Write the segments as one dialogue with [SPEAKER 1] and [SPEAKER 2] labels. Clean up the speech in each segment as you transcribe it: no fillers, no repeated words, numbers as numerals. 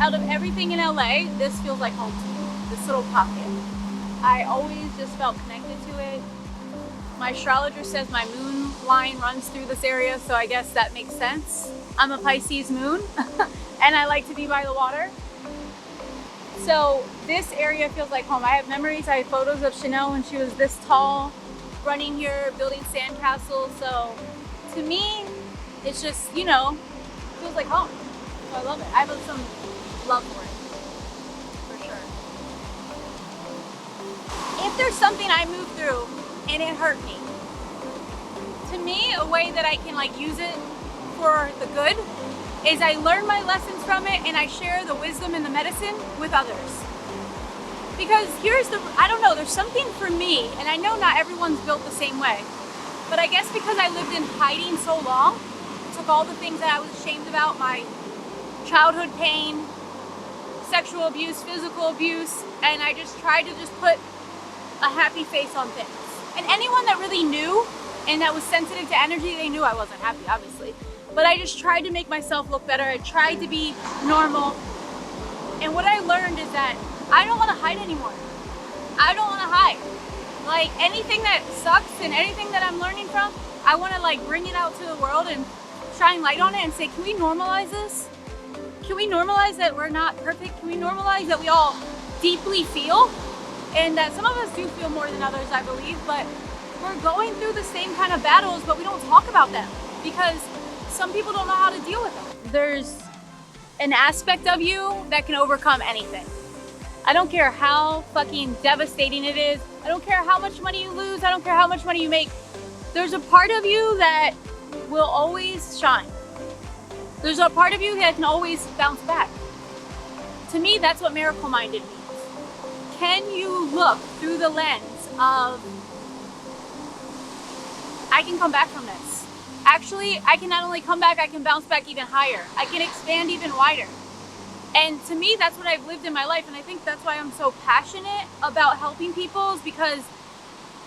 [SPEAKER 1] Out of everything in LA, this feels like home to me, this little pocket. I always just felt connected to it. My astrologer says my moon line runs through this area, so I guess that makes sense. I'm a Pisces moon, and I like to be by the water. So this area feels like home. I have memories, I have photos of Chanel when she was this tall, running here, building sandcastles. So to me, it's just, you know, feels like home. So I love it. I have some love for it, for sure. If there's something I moved through and it hurt me, to me, a way that I can like use it for the good is I learn my lessons from it and I share the wisdom and the medicine with others. Because I don't know, there's something for me, and I know not everyone's built the same way, but I guess because I lived in hiding so long, took all the things that I was ashamed about, my childhood pain, sexual abuse, physical abuse, and I just tried to just put a happy face on things. And anyone that really knew and that was sensitive to energy, they knew I wasn't happy, obviously. But I just tried to make myself look better. I tried to be normal. And what I learned is that I don't want to hide anymore. I don't want to hide. Like anything that sucks and anything that I'm learning from, I want to like bring it out to the world and shine light on it and say, can we normalize this? Can we normalize that we're not perfect? Can we normalize that we all deeply feel? And that some of us do feel more than others, I believe, but we're going through the same kind of battles, but we don't talk about them because some people don't know how to deal with them. There's an aspect of you that can overcome anything. I don't care how fucking devastating it is. I don't care how much money you lose. I don't care how much money you make. There's a part of you that will always shine. There's a part of you that can always bounce back. To me, that's what miracle-minded means. Can you look through the lens of, I can come back from this. Actually, I can not only come back, I can bounce back even higher. I can expand even wider. And to me, that's what I've lived in my life. And I think that's why I'm so passionate about helping people, is because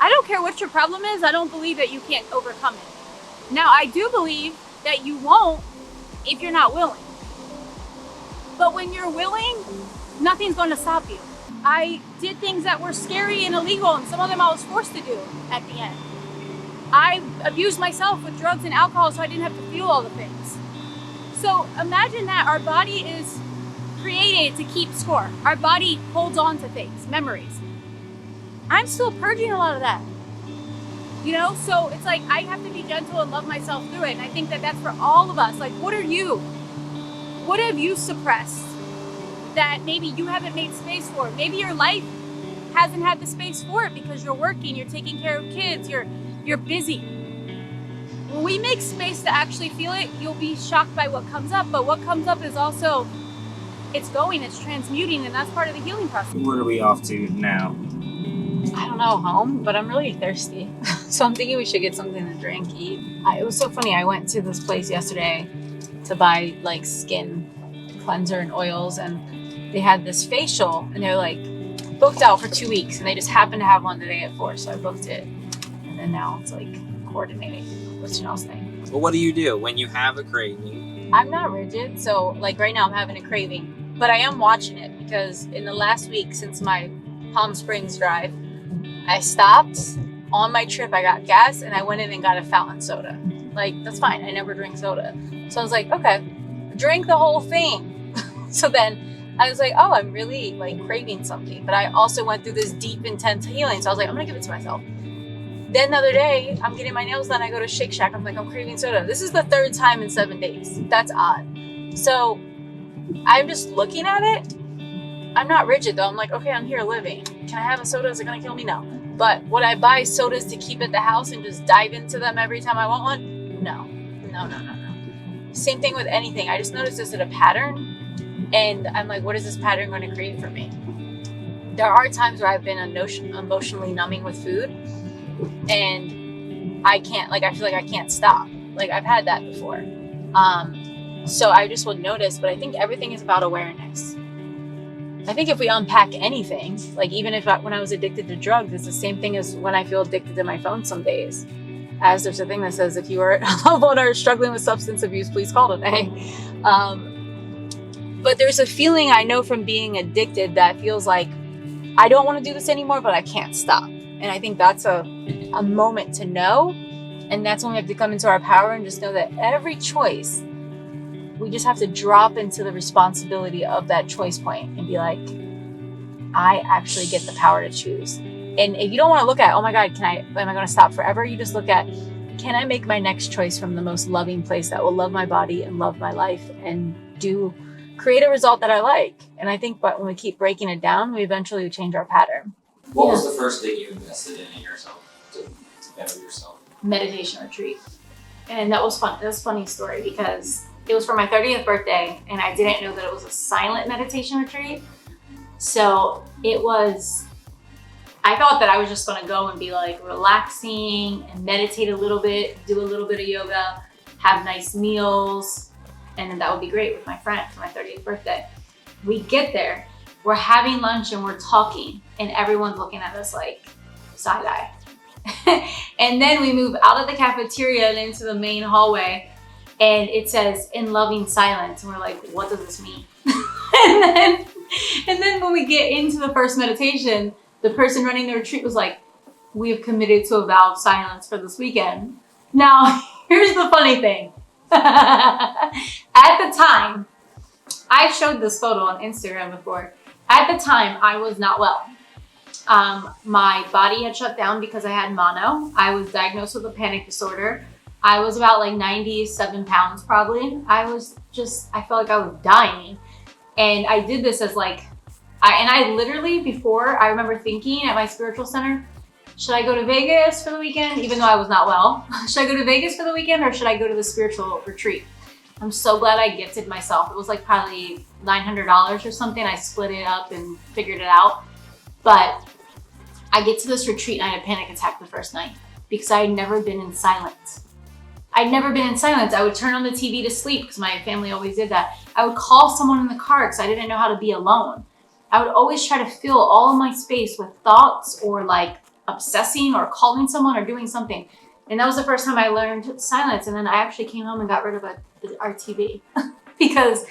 [SPEAKER 1] I don't care what your problem is. I don't believe that you can't overcome it. Now, I do believe that you won't if you're not willing. But when you're willing, nothing's going to stop you. I did things that were scary and illegal, and some of them I was forced to do at the end. I abused myself with drugs and alcohol so I didn't have to feel all the things. So imagine that our body is created to keep score. Our body holds on to things, memories. I'm still purging a lot of that. You know, so it's like I have to be gentle and love myself through it. And I think that that's for all of us. Like, what are you? What have you suppressed that maybe you haven't made space for? Maybe your life hasn't had the space for it because you're working, you're taking care of kids, you're busy. When we make space to actually feel it, you'll be shocked by what comes up. But what comes up is also, it's transmuting, and that's part of the healing process.
[SPEAKER 2] Where are we off to now?
[SPEAKER 1] I don't know, home, but I'm really thirsty. So I'm thinking we should get something to drink, eat. It was so funny. I went to this place yesterday to buy like skin cleanser and oils, and they had this facial, and they're like booked out for 2 weeks, and they just happened to have one today at 4, so I booked it. And then now it's like coordinating with Chanel's thing.
[SPEAKER 2] Well, what do you do when you have a craving?
[SPEAKER 1] I'm not rigid, so like right now I'm having a craving, but I am watching it because in the last week since my Palm Springs drive, I stopped on my trip. I got gas and I went in and got a fountain soda. Like, that's fine. I never drink soda. So I was like, okay, drink the whole thing. So then I was like, oh, I'm really like craving something. But I also went through this deep, intense healing. So I was like, I'm going to give it to myself. Then the other day, I'm getting my nails done. I go to Shake Shack. I'm like, I'm craving soda. This is the 3rd time in 7 days. That's odd. So I'm just looking at it. I'm not rigid though. I'm like, okay, I'm here living. Can I have a soda? Is it going to kill me? No. But would I buy sodas to keep at the house and just dive into them every time I want one? No. Same thing with anything. I just noticed this as a pattern. And I'm like, what is this pattern going to create for me? There are times where I've been emotionally numbing with food. And I can't, like, I feel like I can't stop. Like, I've had that before. So I just will notice, but I think everything is about awareness. I think if we unpack anything, like even when I was addicted to drugs, it's the same thing as when I feel addicted to my phone some days. As there's a thing that says, if you are a loved one or struggling with substance abuse, please call today. But But there's a feeling I know from being addicted that feels like I don't want to do this anymore, but I can't stop. And I think that's a moment to know. And that's when we have to come into our power and just know that every choice, we just have to drop into the responsibility of that choice point and be like, I actually get the power to choose. And if you don't want to look at, oh my God, am I going to stop forever? You just look at, can I make my next choice from the most loving place that will love my body and love my life and create a result that I like? And I think when we keep breaking it down, we eventually change our pattern.
[SPEAKER 2] What was the first thing you invested in yourself to better yourself?
[SPEAKER 1] Meditation retreat. And that was fun. That was a funny story because it was for my 30th birthday and I didn't know that it was a silent meditation retreat. So I thought that I was just going to go and be like relaxing and meditate a little bit, do a little bit of yoga, have nice meals, and then that would be great with my friend for my 30th birthday. We get there, we're having lunch and we're talking, and everyone's looking at us like side eye. And then we move out of the cafeteria and into the main hallway, and it says in loving silence, and we're like, what does this mean? and then when we get into the first meditation, the person running the retreat was like, we have committed to a vow of silence for this weekend. Now, here's the funny thing. At the time, I showed this photo on Instagram before. At the time, I was not well. My body had shut down because I had mono. I was diagnosed with a panic disorder. I was about like 97 pounds probably. I felt like I was dying. And I did this as like, I literally before, I remember thinking at my spiritual center, should I go to Vegas for the weekend, even though I was not well? Should I go to Vegas for the weekend or should I go to the spiritual retreat? I'm so glad I gifted myself. It was like probably $900 or something. I split it up and figured it out. But I get to this retreat and I had a panic attack the first night because I had never been in silence. I'd never been in silence. I would turn on the TV to sleep because my family always did that. I would call someone in the car because I didn't know how to be alone. I would always try to fill all of my space with thoughts or like obsessing or calling someone or doing something. And that was the first time I learned silence. And then I actually came home and got rid of our TV because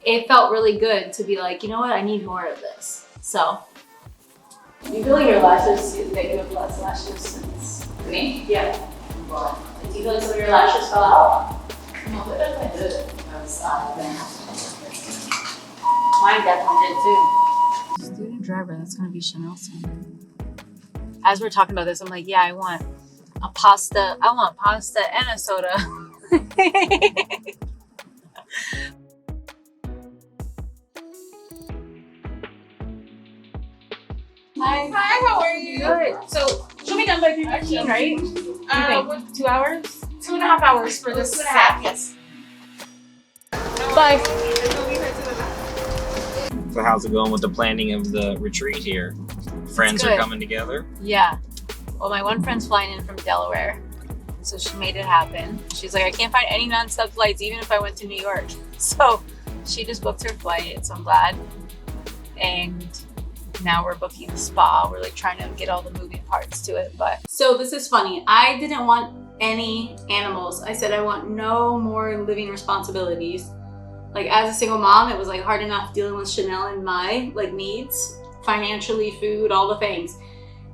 [SPEAKER 1] it felt really good to be like, you know what, I need more of this. So. You feel like your lashes, that you have less lashes since?
[SPEAKER 3] Me?
[SPEAKER 1] Yeah. Well, do you feel like some of your lashes fell out?
[SPEAKER 3] No, but I did. Because
[SPEAKER 1] Mine definitely did too. Student driver, that's gonna be Chanel soon. As we're talking about this, I'm like, yeah, I want pasta and a soda.
[SPEAKER 3] Hi, how are you?
[SPEAKER 1] Good. So she'll be done by 3:15, right? You think? 2 hours?
[SPEAKER 3] 2.5 hours for this set. Yes.
[SPEAKER 1] Bye.
[SPEAKER 2] So how's it going with the planning of the retreat here? Friends are
[SPEAKER 1] good.
[SPEAKER 2] coming together?
[SPEAKER 1] Yeah. Well, my one friend's flying in from Delaware, so she made it happen. She's like, I can't find any non-stop flights, even if I went to New York. So she just booked her flight, so I'm glad. And now we're booking the spa. We're like trying to get all the moving parts to it. But so this is funny. I didn't want any animals. I said I want no more living responsibilities. Like as a single mom, it was like hard enough dealing with Chanel and my like needs, financially, food, all the things.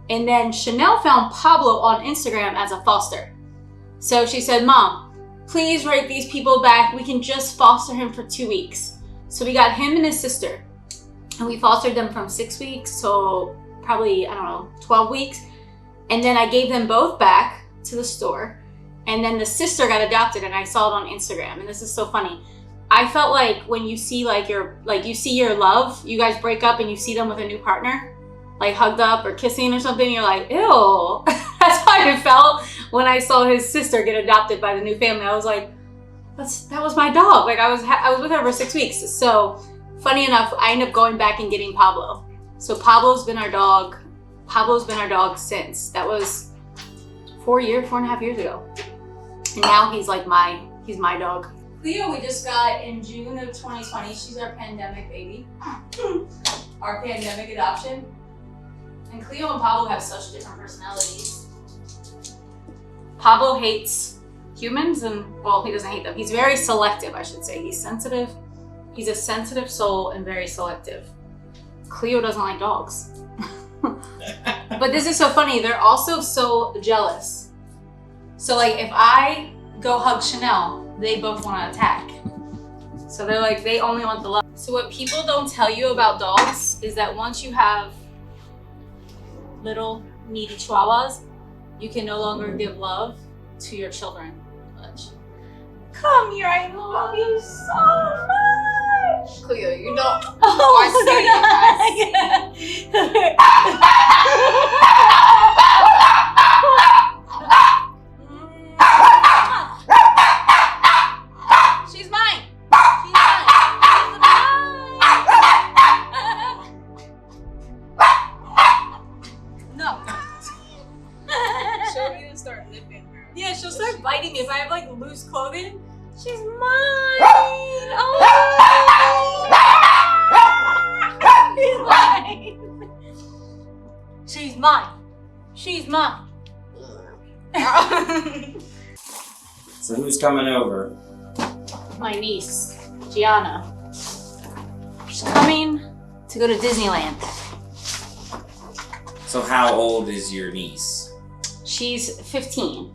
[SPEAKER 1] And then Chanel found Pablo on Instagram as a foster. So she said, Mom, please write these people back. We can just foster him for 2 weeks. So we got him and his sister. And we fostered them from 6 weeks to probably, 12 weeks. And then I gave them both back to the store. And then the sister got adopted and I saw it on Instagram. And this is so funny. I felt like when you see you see your love, you guys break up and you see them with a new partner, like hugged up or kissing or something, you're like, ew. That's how I felt when I saw his sister get adopted by the new family. I was like, that was my dog. Like I was with her for 6 weeks. So funny enough, I ended up going back and getting Pablo. So Pablo's been our dog. Pablo's been our dog since. That was 4.5 years ago. And now he's my dog. Cleo, we just got in June of 2020. She's our pandemic baby. Our pandemic adoption. And Cleo and Pablo have such different personalities. Pablo hates humans and, well, he doesn't hate them. He's very selective, I should say. He's sensitive He's a sensitive soul and very selective. Cleo doesn't like dogs. But this is so funny. They're also so jealous. So like if I go hug Chanel, they both want to attack. So they're like, they only want the love. So what people don't tell you about dogs is that once you have little needy chihuahuas, you can no longer give love to your children much. Come here, I love you so much.
[SPEAKER 3] Cleo, you don't.
[SPEAKER 1] Oh She's mine. She's mine. No.
[SPEAKER 3] She'll even start licking her.
[SPEAKER 1] Yeah, she'll start biting me if I have like loose clothing. She's mine. Oh. She's mine. She's mine.
[SPEAKER 2] So who's coming over?
[SPEAKER 1] My niece, Gianna. She's coming to go to Disneyland.
[SPEAKER 2] So how old is your niece?
[SPEAKER 1] She's 15.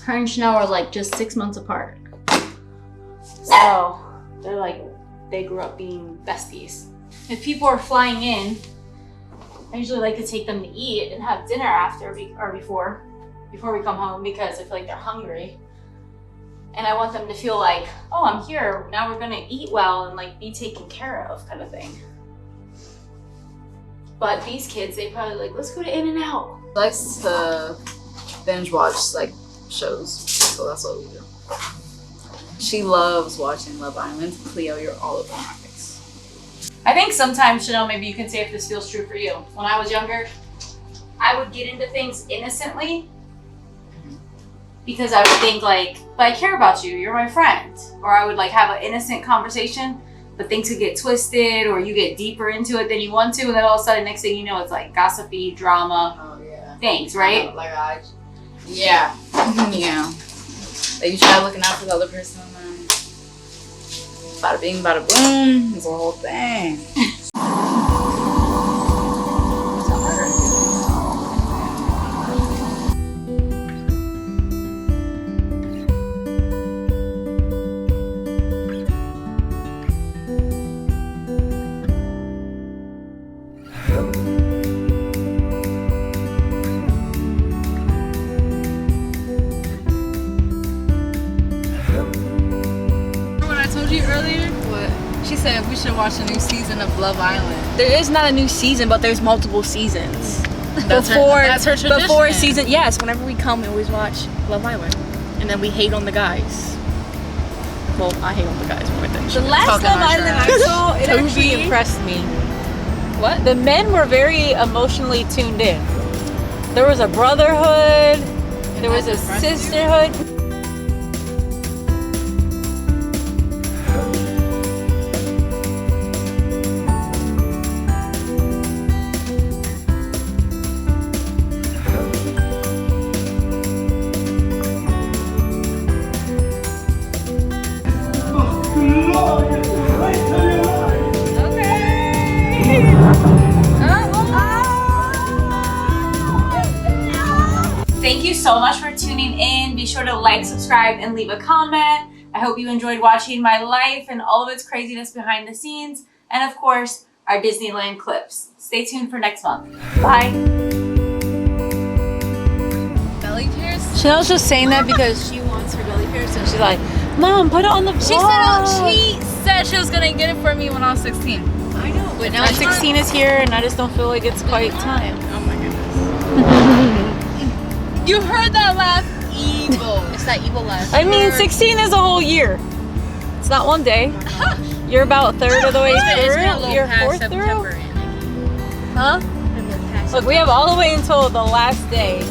[SPEAKER 1] Her and Chanel are like just 6 months apart. So they're like, they grew up being besties. If people are flying in, I usually like to take them to eat and have dinner after or before we come home because I feel like they're hungry. And I want them to feel like, oh, I'm here. Now we're gonna eat well and like be taken care of kind of thing. But these kids, they probably like, let's go to In-N-Out.
[SPEAKER 3] Likes to binge watch like shows, so that's what we do. She loves watching Love Island. Cleo, you're all over my face.
[SPEAKER 1] I think sometimes, Chanel, maybe you can say if this feels true for you. When I was younger, I would get into things innocently because I would think like, but I care about you, you're my friend. Or I would like have an innocent conversation, but things could get twisted or you get deeper into it than you want to. And then all of a sudden, next thing you know, it's like gossipy, drama,
[SPEAKER 3] Oh yeah.
[SPEAKER 1] things, right?
[SPEAKER 3] Yeah. Yeah. Like you try looking out for the other person and then bada bing, bada boom. It's a whole thing. She said we should watch a new season of Love Island.
[SPEAKER 4] There is not a new season, but there's multiple seasons.
[SPEAKER 3] That's her tradition.
[SPEAKER 4] Before season, yes. Whenever we come, we always watch Love Island, and then we hate on the guys. Well, I hate on the guys more than
[SPEAKER 1] The last
[SPEAKER 3] Talking
[SPEAKER 1] Love
[SPEAKER 3] about
[SPEAKER 1] Island I
[SPEAKER 3] trash.
[SPEAKER 1] saw, it
[SPEAKER 4] Toby
[SPEAKER 1] actually
[SPEAKER 4] impressed me.
[SPEAKER 1] What?
[SPEAKER 4] The men were very emotionally tuned in. There was a brotherhood. There was a
[SPEAKER 3] impressed you?
[SPEAKER 4] sisterhood.
[SPEAKER 1] Thank you so much for tuning in. Be sure to like, subscribe, and leave a comment. I hope you enjoyed watching my life and all of its craziness behind the scenes. And of course, our Disneyland clips. Stay tuned for next month. Bye.
[SPEAKER 3] Belly pierce?
[SPEAKER 4] Chanel's just saying that because she wants her belly pierced, and she's like, "Mom, put it on the vlog."
[SPEAKER 3] She said she was gonna get it for me when I was 16.
[SPEAKER 4] I know, but now
[SPEAKER 3] That's
[SPEAKER 4] 16 is here, and I just don't feel like it's quite time.
[SPEAKER 3] Oh my goodness. You heard that laugh? Evil. It's that evil laugh.
[SPEAKER 4] I mean, 16 is a whole year. It's not one day. You're about a third of the way through. You're fourth through. Huh? Look, we have all the way until the last day.